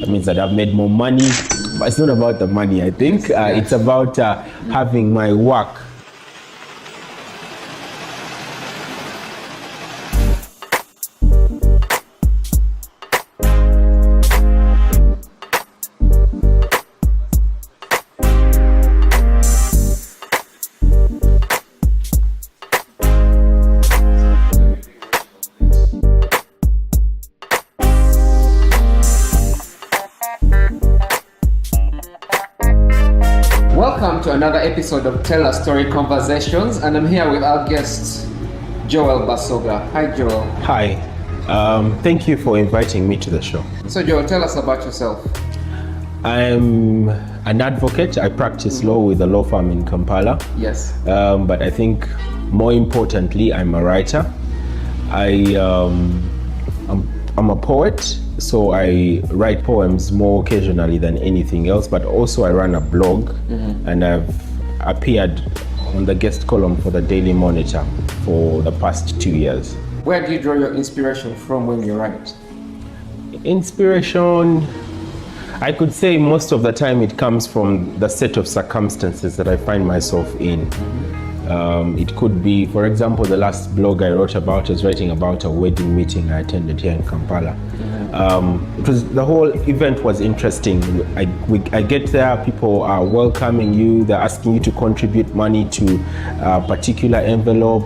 That means that I've made more money, but it's not about the money, I think. It's about having my work. Welcome to another episode of Tellastory Conversations, and I'm here with our guest, Joel Basoga. Hi, Joel. Hi. Thank you for inviting me to the show. So, Joel, tell us about yourself. I'm an advocate. I practice law with a law firm in Kampala. Yes. But I think more importantly, I'm a writer. I'm a poet, so I write poems more occasionally than anything else, but also I run a blog, and I've appeared on the guest column for the Daily Monitor for the past 2 years. Where do you draw your inspiration from when you write? Inspiration, I could say most of the time it comes from the set of circumstances that I find myself in. It could be, for example, the last blog I wrote about was writing about a wedding meeting I attended here in Kampala. The whole event was interesting. I get there, people are welcoming you, they're asking you to contribute money to a particular envelope.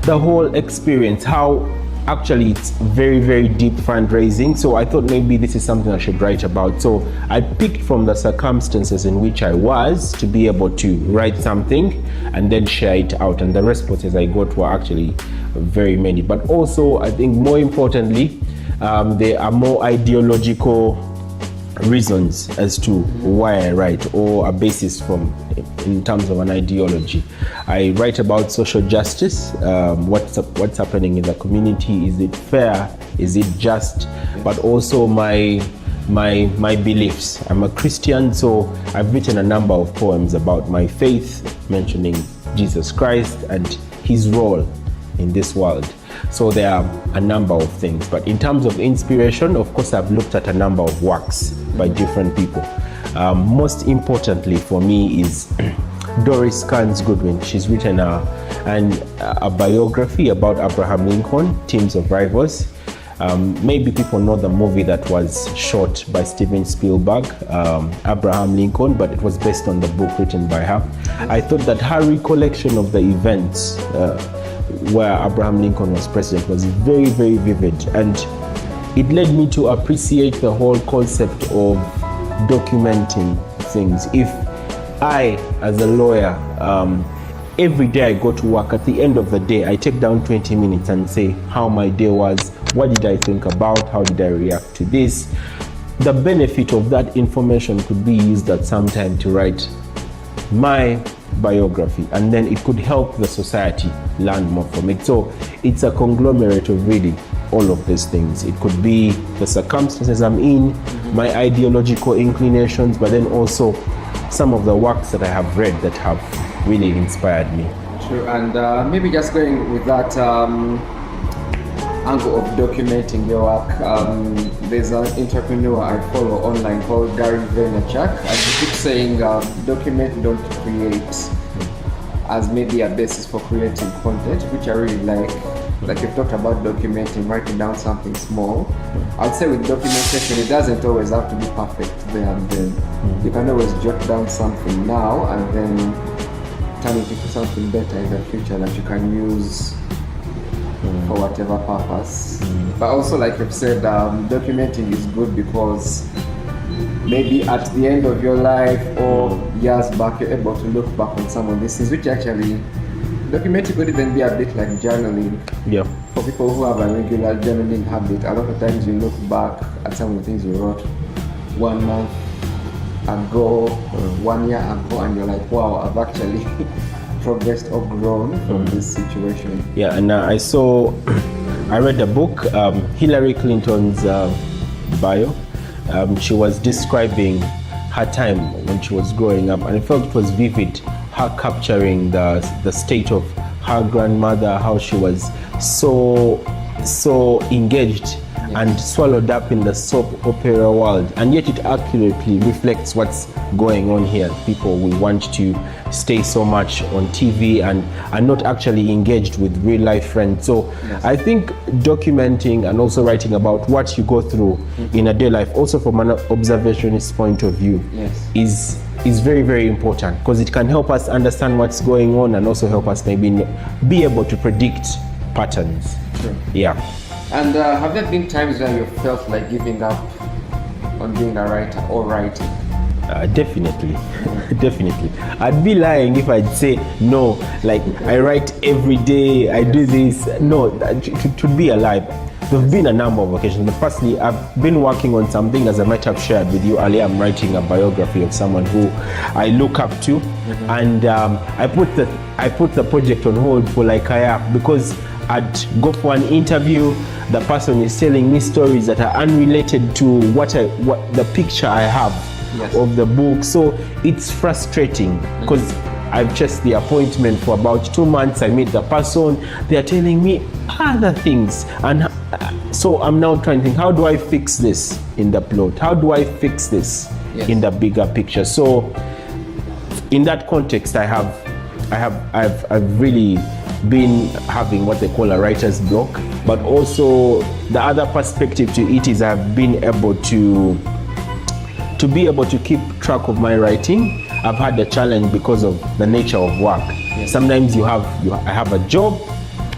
The whole experience, how actually it's very, very deep fundraising. So I thought maybe this is something I should write about. So I picked from the circumstances in which I was to be able to write something and then share it out. And the responses I got were actually very many. But also, I think more importantly, there are more ideological reasons as to why I write, or a basis in terms of an ideology. I write about social justice, what's happening in the community. Is it fair? Is it just? But also my beliefs. I'm a Christian, so I've written a number of poems about my faith, mentioning Jesus Christ and his role in this world. So there are a number of things, but in terms of inspiration, of course, I've looked at a number of works by different people. Most importantly for me is Doris Kearns Goodwin. She's written a biography about Abraham Lincoln, Teams of Rivals. Maybe people know the movie that was shot by Steven Spielberg, Abraham Lincoln, but it was based on the book written by her. I thought that her recollection of the events where Abraham Lincoln was president was very, very vivid, and it led me to appreciate the whole concept of documenting things. If I, as a lawyer, every day I go to work, at the end of the day, I take down 20 minutes and say how my day was, what did I think about, how did I react to this. The benefit of that information could be used at some time to write my biography, and then it could help the society learn more from it. So it's a conglomerate of really all of these things. It could be the circumstances I'm in, my ideological inclinations, but then also some of the works that I have read that have really inspired me. True, and maybe just going with that angle of documenting your work, there's an entrepreneur I follow online called Gary Vaynerchuk, and he keeps saying document, don't create, as maybe a basis for creating content, which I really like. Like you've talked about documenting, writing down something small. I'd say with documentation, it doesn't always have to be perfect there and then. You can always jot down something now and then turn it into something better in the future that you can use for whatever purpose. But also, like you've said, documenting is good because maybe at the end of your life or years back, you're able to look back on some of these things, which actually, documenting could even be a bit like journaling. Yeah. For people who have a regular journaling habit, a lot of times you look back at some of the things you wrote 1 month ago, 1 year ago, and you're like, wow, I've actually progressed or grown from this situation. Yeah, and I read a book, Hillary Clinton's bio. She was describing her time when she was growing up, and I felt it was vivid, her capturing the state of her grandmother, how she was so so engaged and swallowed up in the soap opera world, and yet it accurately reflects what's going on here. People, we want to stay so much on TV and are not actually engaged with real life friends. So I think documenting and also writing about what you go through in a day life, also from an observationist point of view, is very, very important, because it can help us understand what's going on and also help us maybe be able to predict patterns. Sure. Yeah. And have there been times when you felt like giving up on being a writer or writing? Definitely. Definitely. I'd be lying if I'd say no, like I write every day, I do this. No, to be a lie. There have been a number of occasions. But firstly, I've been working on something, as I might have shared with you earlier. I'm writing a biography of someone who I look up to, and I put the project on hold for like a year, because I'd go for an interview. The person is telling me stories that are unrelated to what the picture I have of the book. So it's frustrating, because I've chased the appointment for about 2 months. I meet the person, they are telling me other things, and so I'm now trying to think, how do I fix this in the plot? How do I fix this in the bigger picture? So in that context, I've really been having what they call a writer's block, but also the other perspective to it is I've been able to be able to keep track of my writing. I've had a challenge because of the nature of work. Sometimes I have a job,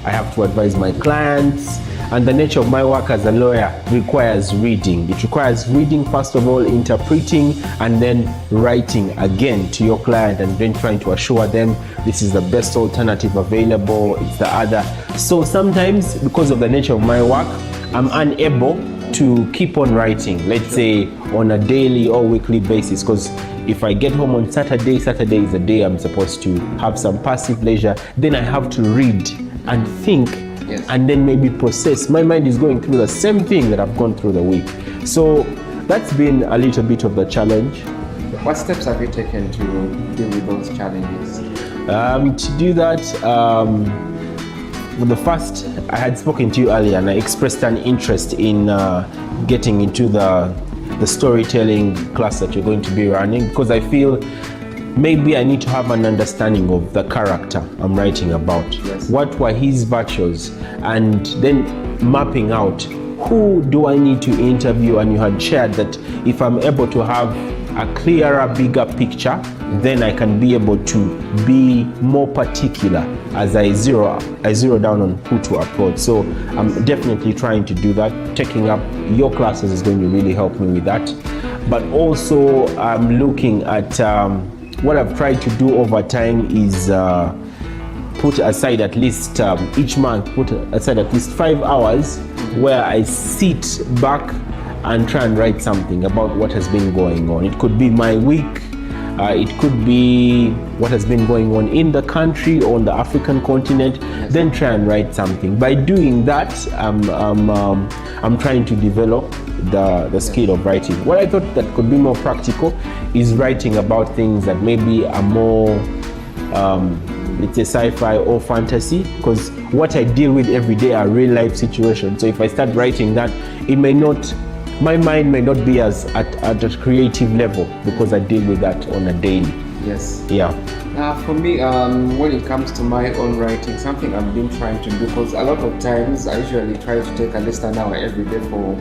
I have to advise my clients, and the nature of my work as a lawyer requires reading. It requires reading, first of all, interpreting, and then writing again to your client, and then trying to assure them this is the best alternative available, it's the other. So sometimes, because of the nature of my work, I'm unable to keep on writing, let's say on a daily or weekly basis, because if I get home on Saturday is the day I'm supposed to have some passive leisure, then I have to read and think, and then maybe process. My mind is going through the same thing that I've gone through the week. So that's been a little bit of the challenge. What steps have you taken to deal with those challenges? To do that, the first, I had spoken to you earlier, and I expressed an interest in getting into the storytelling class that you're going to be running, because I feel maybe I need to have an understanding of the character I'm writing about. What were his virtues, and then mapping out who do I need to interview. And you had shared that if I'm able to have a clearer, bigger picture, then I can be able to be more particular as I zero down on who to approach. So I'm definitely trying to do that. Taking up your classes is going to really help me with that. But also I'm looking at what I've tried to do over time is put aside at least each month, put aside at least 5 hours where I sit back and try and write something about what has been going on. It could be my week, it could be what has been going on in the country or on the African continent, then try and write something. By doing that, I'm trying to develop the skill of writing. What I thought that could be more practical is writing about things that maybe are more, let's say, sci-fi or fantasy, because what I deal with every day are real life situations. So if I start writing that, my mind may not be as at a creative level, because I deal with that on a daily. For me, when it comes to my own writing, something I've been trying to do, because a lot of times I usually try to take at least an hour every day for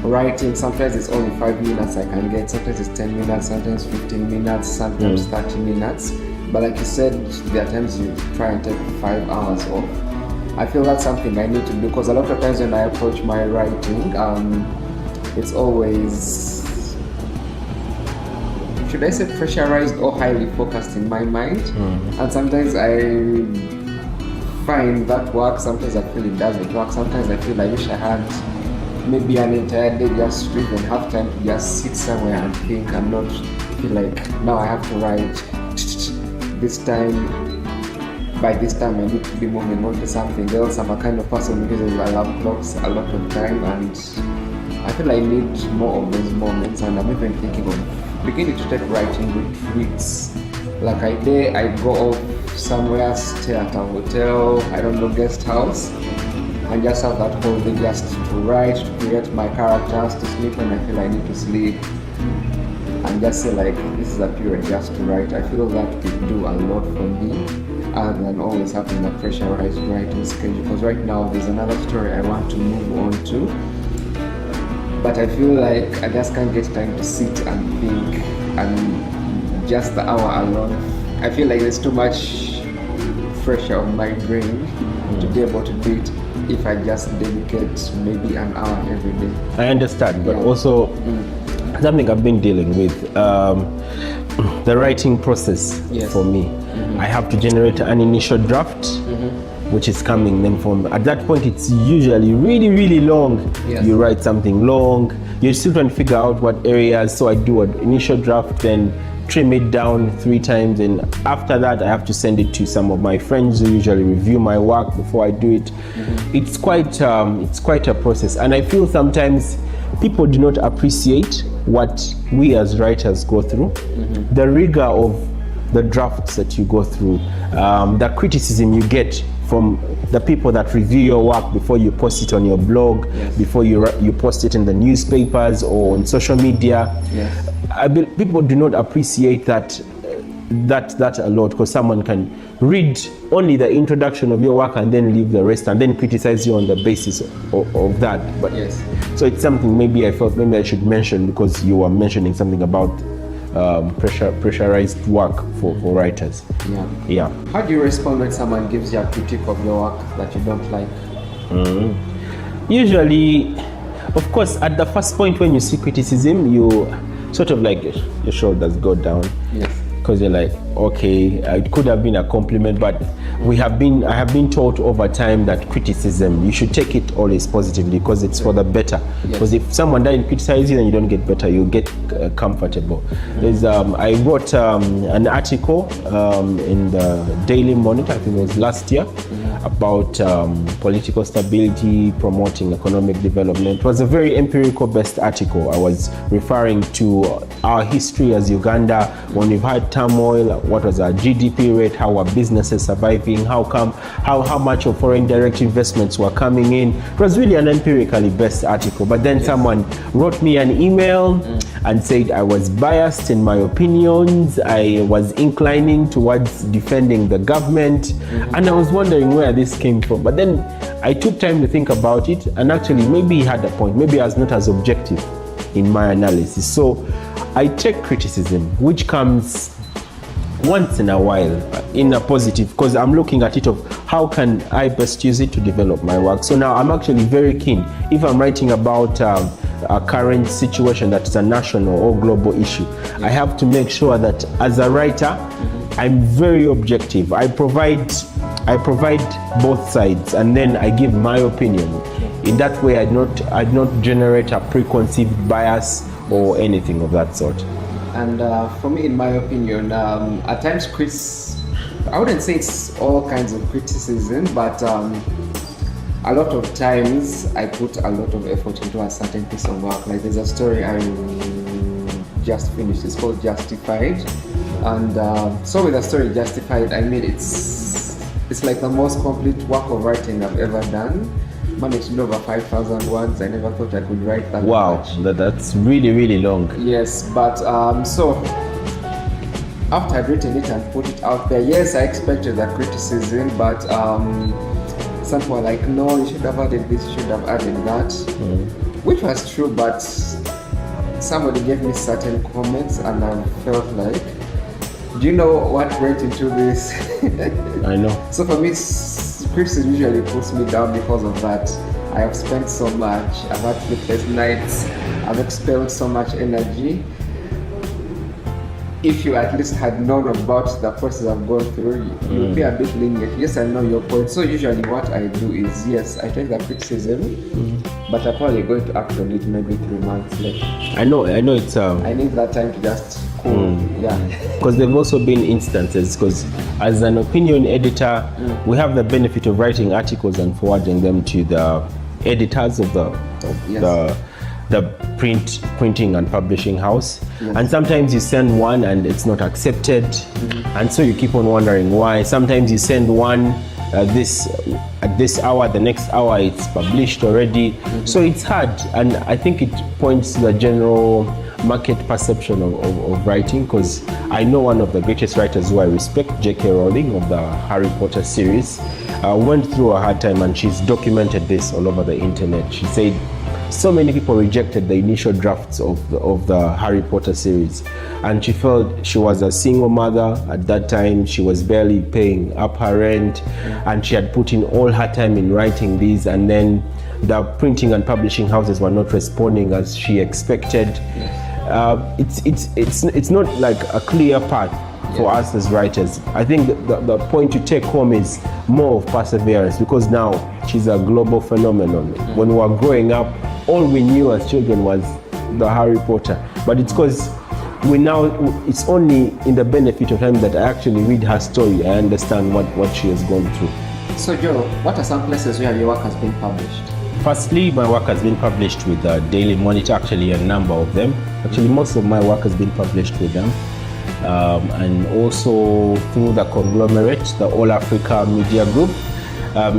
writing. Sometimes it's only 5 minutes I can get, sometimes it's 10 minutes, sometimes 15 minutes, sometimes 30 minutes. But like you said, there are times you try and take 5 hours off. I feel that's something I need to do, because a lot of times when I approach my writing, it's always, should I say, pressurized or highly focused in my mind. And sometimes I find that works, sometimes I feel it doesn't work, sometimes I feel I wish I had maybe an entire day just to even have time to just sit somewhere and think and not feel like now I have to write this time. By this time I need to be moving on to something else. I'm a kind of person who uses alarm clocks a lot of time, and I feel I need more of those moments. And I'm even thinking of beginning to take writing retreats. Like I go off somewhere, stay at a hotel, I don't know, guest house, and just have that whole day just to write, to create my characters, to sleep when I feel I need to sleep, and just say like, this is a period just to write. I feel that would do a lot for me, other than always having a pressurized writing schedule. Because right now there's another story I want to move on to, but I feel like I just can't get time to sit and think, and just the hour alone, I feel like there's too much pressure on my brain to be able to do it if I just dedicate maybe an hour every day. I understand, but also something I've been dealing with, the writing process for me. I have to generate an initial draft, which is coming. Then from at that point, it's usually really long. You write something long. You're still trying to figure out what areas. So I do an initial draft, then trim it down 3 times, and after that I have to send it to some of my friends who usually review my work before I do it. It's quite a process, and I feel sometimes people do not appreciate what we as writers go through, the rigor of the drafts that you go through, the criticism you get from the people that review your work before you post it on your blog, before you post it in the newspapers or on social media. People do not appreciate that a lot, because someone can read only the introduction of your work and then leave the rest and then criticize you on the basis of that. But so it's something maybe I felt maybe I should mention, because you were mentioning something about pressurized work for writers. How do you respond when someone gives you a critique of your work that you don't like? Usually, of course, at the first point when you see criticism, you sort of like your shoulders go down, because you're like, okay, it could have been a compliment, but I have been taught over time that criticism, you should take it always positively, because it's for the better. Because if someone doesn't criticize you, then you don't get better, you get comfortable. There's I wrote an article in the Daily Monitor, I think it was last year, about political stability, promoting economic development. It was a very empirical based article. I was referring to our history as Uganda, when we've had turmoil, what was our GDP rate, how our businesses surviving, how much of foreign direct investments were coming in. It was really an empirically based article. But then someone wrote me an email and said I was biased in my opinions, I was inclining towards defending the government, and I was wondering where this came from. But then I took time to think about it, and actually maybe he had a point, maybe I was not as objective in my analysis. So I take criticism, which comes once in a while in a positive, because I'm looking at it of how can I best use it to develop my work. So now I'm actually very keen, if I'm writing about a current situation that is a national or global issue, I have to make sure that as a writer I'm very objective. I provide both sides, and then I give my opinion. In that way I do not generate a preconceived bias or anything of that sort. And for me, in my opinion, at times I wouldn't say it's all kinds of criticism, but a lot of times I put a lot of effort into a certain piece of work. Like there's a story I just finished, it's called Justified, and so with the story Justified, I mean it's like the most complete work of writing I've ever done. Managed to do over 5,000 words. I never thought I could write that much. Wow, that's really long. Yes, but so after I'd written it and put it out there, yes, I expected that criticism, but some were like, no, you should have added this, you should have added that, which was true, but somebody gave me certain comments and I felt like, do you know what went into this? I know. So for me, criticism usually puts me down because of that. I have spent so much, I've had sleepless nights, I've expelled so much energy. If you at least had known about the process I've gone through, you would be a bit lenient. Yes, I know your point. So usually what I do is, yes, I take the criticism, but I'm probably going to act on it maybe 3 months later. I know it's I need that time to just cool. Because there've also been instances, because as an opinion editor, we have the benefit of writing articles and forwarding them to the editors of the printing and publishing house, and sometimes you send one and it's not accepted, and so you keep on wondering why. Sometimes you send one this at this hour, the next hour it's published already. So it's hard, and I think it points to the general market perception of writing, because I know one of the greatest writers who I respect, J.K. Rowling of the Harry Potter series, went through a hard time, and she's documented this all over the internet. She said so many people rejected the initial drafts of the Harry Potter series, and she felt she was a single mother at that time. She was barely paying up her rent, and she had put in all her time in writing these, and then the printing and publishing houses were not responding as she expected. It's not like a clear path for us as writers. I think the point to take home is more of perseverance, because now she's a global phenomenon. When we were growing up, all we knew as children was the Harry Potter, but it's because it's only in the benefit of time that I actually read her story, I understand what she has gone through. So Joe, what are some places where your work has been published? Firstly, my work has been published with the Daily Monitor, actually a number of them. Actually, most of my work has been published with them. And also through the conglomerate, the All Africa Media Group.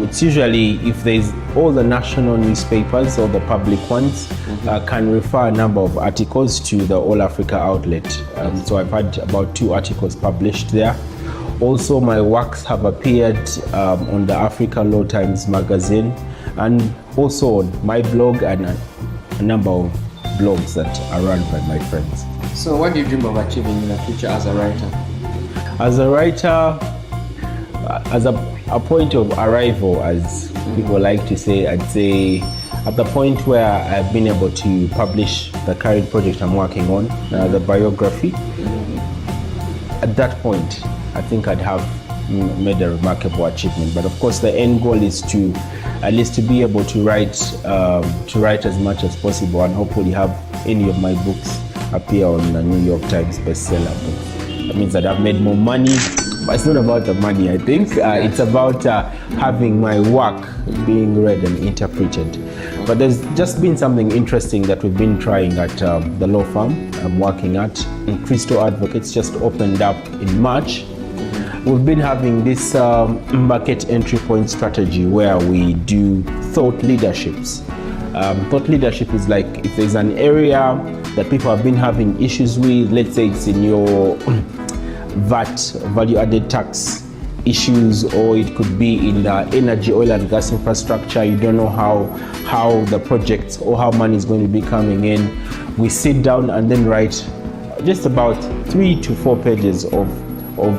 It's usually, if there's all the national newspapers or the public ones, can refer a number of articles to the All Africa outlet. So I've had about 2 articles published there. Also, my works have appeared on the Africa Law Times magazine, and also on my blog and a number of blogs that are run by my friends. So what do you dream of achieving in the future as a writer? As a writer, as a point of arrival, as people like to say, I'd say at the point where I've been able to publish the current project I'm working on, the biography, at that point, I think I'd have made a remarkable achievement. But of course, the end goal is to at least to be able to write as much as possible, and hopefully have any of my books appear on the New York Times bestseller book. That means that I've made more money, but it's not about the money, I think. It's about having my work being read and interpreted. But there's just been something interesting that we've been trying at the law firm I'm working at. And Crystal Advocates just opened up in March. We've been having this market entry point strategy where we do thought leaderships. Thought leadership is like, if there's an area that people have been having issues with, let's say it's in your VAT, value added tax issues, or it could be in the energy, oil and gas infrastructure. You don't know how the projects or how money is going to be coming in. We sit down and then write just about 3 to 4 pages of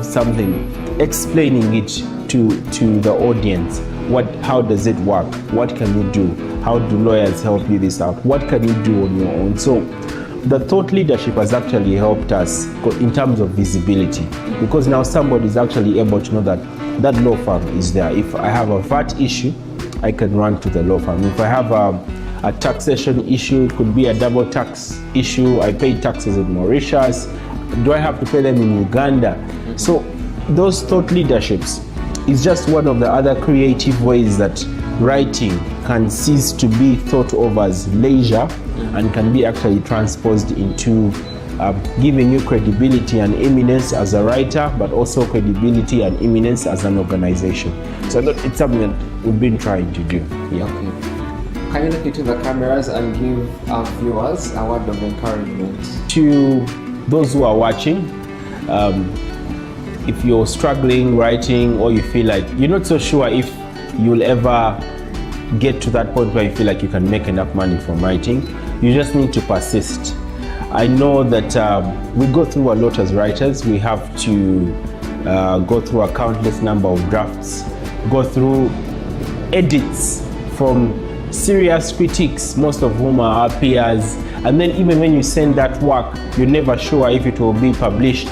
something, explaining it to the audience. How does it work? What can you do? How do lawyers help you this out? What can you do on your own? So the thought leadership has actually helped us in terms of visibility, because now somebody is actually able to know that that law firm is there. If I have a VAT issue, I can run to the law firm. If I have a taxation issue, it could be a double tax issue. I pay taxes in Mauritius. Do I have to pay them in Uganda? So those thought leaderships is just one of the other creative ways that writing can cease to be thought of as leisure and can be actually transposed into giving you credibility and eminence as a writer, but also credibility and eminence as an organization. So it's something that we've been trying to do. Yeah. Okay. Can you look into the cameras and give our viewers a word of encouragement? To those who are watching, if you're struggling writing, or you feel like you're not so sure if you'll ever get to that point where you feel like you can make enough money from writing, you just need to persist. I know that we go through a lot as writers. We have to go through a countless number of drafts, go through edits from serious critics, most of whom are our peers, and then even when you send that work, you're never sure if it will be published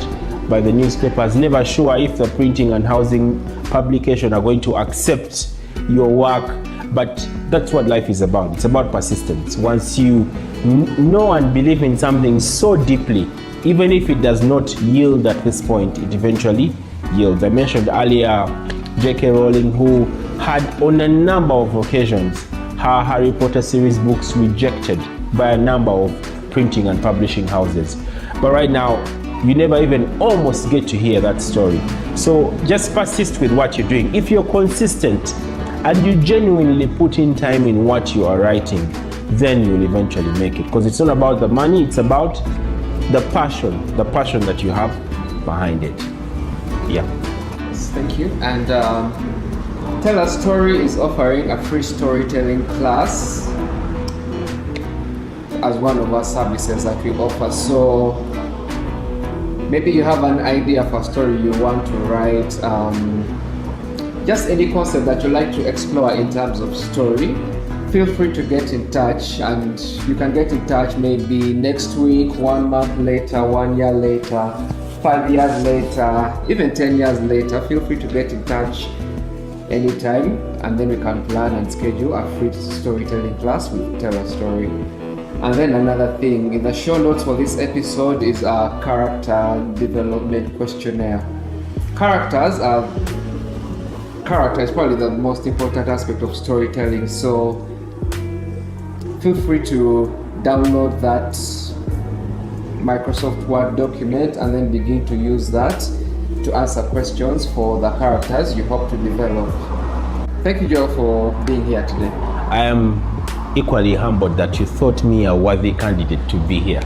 by the newspapers, never sure if the printing and housing publication are going to accept your work. But that's what life is about. It's about persistence. Once you know and believe in something so deeply, even if it does not yield at this point, it eventually yields. I mentioned earlier J.K. Rowling, who had on a number of occasions her Harry Potter series books rejected by a number of printing and publishing houses. But right now, you never even almost get to hear that story. So just persist with what you're doing. If you're consistent and you genuinely put in time in what you are writing, then you'll eventually make it. Because it's not about the money, it's about the passion that you have behind it. Yeah. Thank you. And Tellastory is offering a free storytelling class as one of our services that we offer. So maybe you have an idea for a story you want to write, just any concept that you like to explore in terms of story, feel free to get in touch. And you can get in touch maybe next week, 1 month later, 1 year later, 5 years later, even 10 years later. Feel free to get in touch anytime, and then we can plan and schedule a free storytelling class with Tellastory. And then another thing, in the show notes for this episode is a character development questionnaire. Character is probably the most important aspect of storytelling, so feel free to download that Microsoft Word document and then begin to use that to answer questions for the characters you hope to develop. Thank you, Joel, for being here today. I am equally humbled that you thought me a worthy candidate to be here.